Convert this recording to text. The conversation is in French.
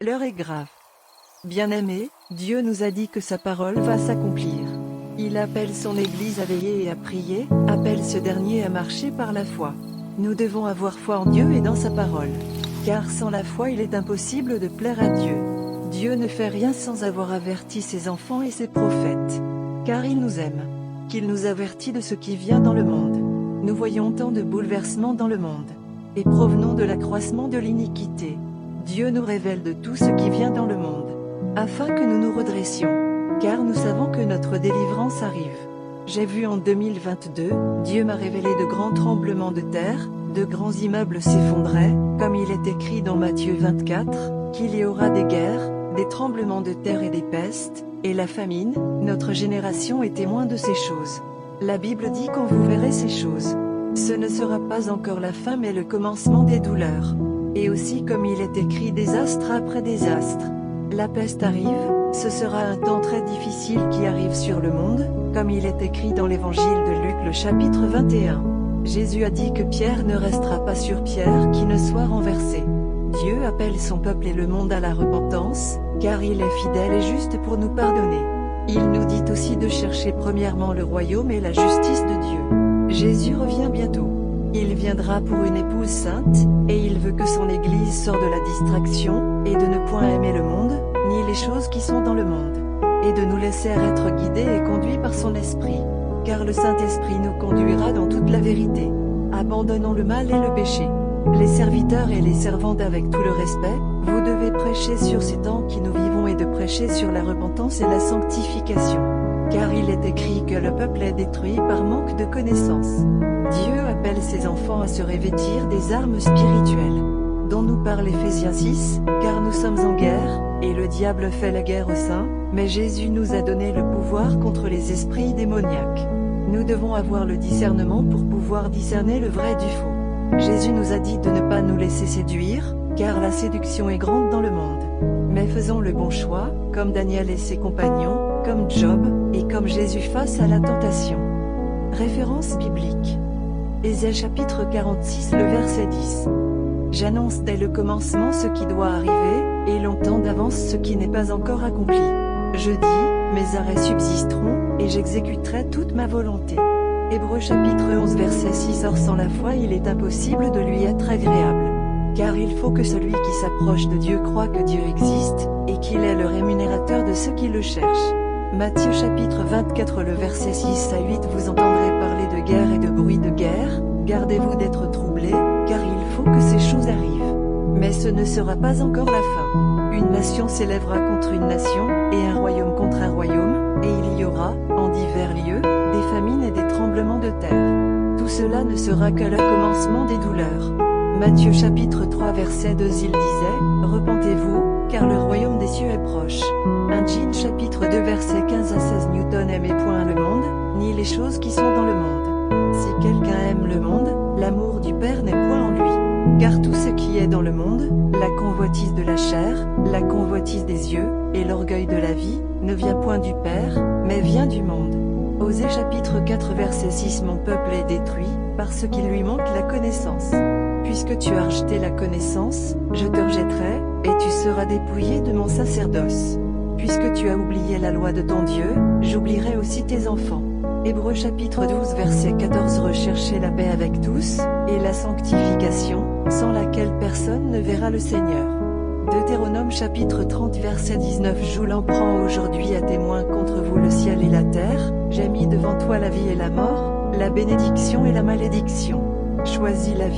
L'heure est grave. Bien-aimés, Dieu nous a dit que sa parole va s'accomplir. Il appelle son Église à veiller et à prier, appelle ce dernier à marcher par la foi. Nous devons avoir foi en Dieu et dans sa parole. Car sans la foi il est impossible de plaire à Dieu. Dieu ne fait rien sans avoir averti ses enfants et ses prophètes. Car il nous aime. Qu'il nous avertit de ce qui vient dans le monde. Nous voyons tant de bouleversements dans le monde. Et provenons de l'accroissement de l'iniquité. Dieu nous révèle de tout ce qui vient dans le monde, afin que nous nous redressions, car nous savons que notre délivrance arrive. J'ai vu en 2022, Dieu m'a révélé de grands tremblements de terre, de grands immeubles s'effondraient, comme il est écrit dans Matthieu 24, qu'il y aura des guerres, des tremblements de terre et des pestes, et la famine. Notre génération est témoin de ces choses. La Bible dit quand vous verrez ces choses, ce ne sera pas encore la fin mais le commencement des douleurs. Et aussi comme il est écrit désastre après désastre. La peste arrive, ce sera un temps très difficile qui arrive sur le monde, comme il est écrit dans l'évangile de Luc le chapitre 21. Jésus a dit que pierre ne restera pas sur pierre qui ne soit renversée. Dieu appelle son peuple et le monde à la repentance, car il est fidèle et juste pour nous pardonner. Il nous dit aussi de chercher premièrement le royaume et la justice de Dieu. Jésus revient bientôt. Il viendra pour une épouse sainte, et il veut que son Église sorte de la distraction, et de ne point aimer le monde, ni les choses qui sont dans le monde, et de nous laisser être guidés et conduits par son Esprit, car le Saint-Esprit nous conduira dans toute la vérité. Abandonnons le mal et le péché. Les serviteurs et les servantes avec tout le respect, vous devez prêcher sur ces temps qui nous vivons et de prêcher sur la repentance et la sanctification. Car il est écrit que le peuple est détruit par manque de connaissance. Dieu appelle ses enfants à se revêtir des armes spirituelles, dont nous parle Éphésiens 6, car nous sommes en guerre, et le diable fait la guerre aux saints, mais Jésus nous a donné le pouvoir contre les esprits démoniaques. Nous devons avoir le discernement pour pouvoir discerner le vrai du faux. Jésus nous a dit de ne pas nous laisser séduire, car la séduction est grande dans le monde. Mais faisons le bon choix, comme Daniel et ses compagnons, comme Job, et comme Jésus face à la tentation. Référence biblique. Ésaïe chapitre 46 le verset 10. J'annonce dès le commencement ce qui doit arriver, et longtemps d'avance ce qui n'est pas encore accompli. Je dis, mes arrêts subsisteront, et j'exécuterai toute ma volonté. Hébreux chapitre 11 verset 6. Or sans la foi il est impossible de lui être agréable. Car il faut que celui qui s'approche de Dieu croit que Dieu existe, et qu'il est le rémunérateur de ceux qui le cherchent. Matthieu chapitre 24 le verset 6 à 8. Vous entendrez parler de guerre et de bruit de guerre, gardez-vous d'être troublés, car il faut que ces choses arrivent. Mais ce ne sera pas encore la fin. Une nation s'élèvera contre une nation, et un royaume contre un royaume, et il y aura, en divers lieux, des famines et des tremblements de terre. Tout cela ne sera que le commencement des douleurs. Matthieu chapitre 3 verset 2. Il disait, repentez-vous, car le royaume des cieux est proche. 1 Jean chapitre 2 verset 15 à 16. Newton n'aimait point le monde, ni les choses qui sont dans le monde. Si quelqu'un aime le monde, l'amour du Père n'est point en lui. Car tout ce qui est dans le monde, la convoitise de la chair, la convoitise des yeux, et l'orgueil de la vie, ne vient point du Père, mais vient du monde. Osée chapitre 4 verset 6. Mon peuple est détruit, parce qu'il lui manque la connaissance. Puisque tu as rejeté la connaissance, je te rejetterai, et tu seras dépouillé de mon sacerdoce. Puisque tu as oublié la loi de ton Dieu, j'oublierai aussi tes enfants. Hébreux chapitre 12 verset 14. Recherchez la paix avec tous, et la sanctification, sans laquelle personne ne verra le Seigneur. Deutéronome chapitre 30 verset 19. Je l'en prends aujourd'hui à témoin contre vous le ciel et la terre, j'ai mis devant toi la vie et la mort, la bénédiction et la malédiction. Choisis la vie.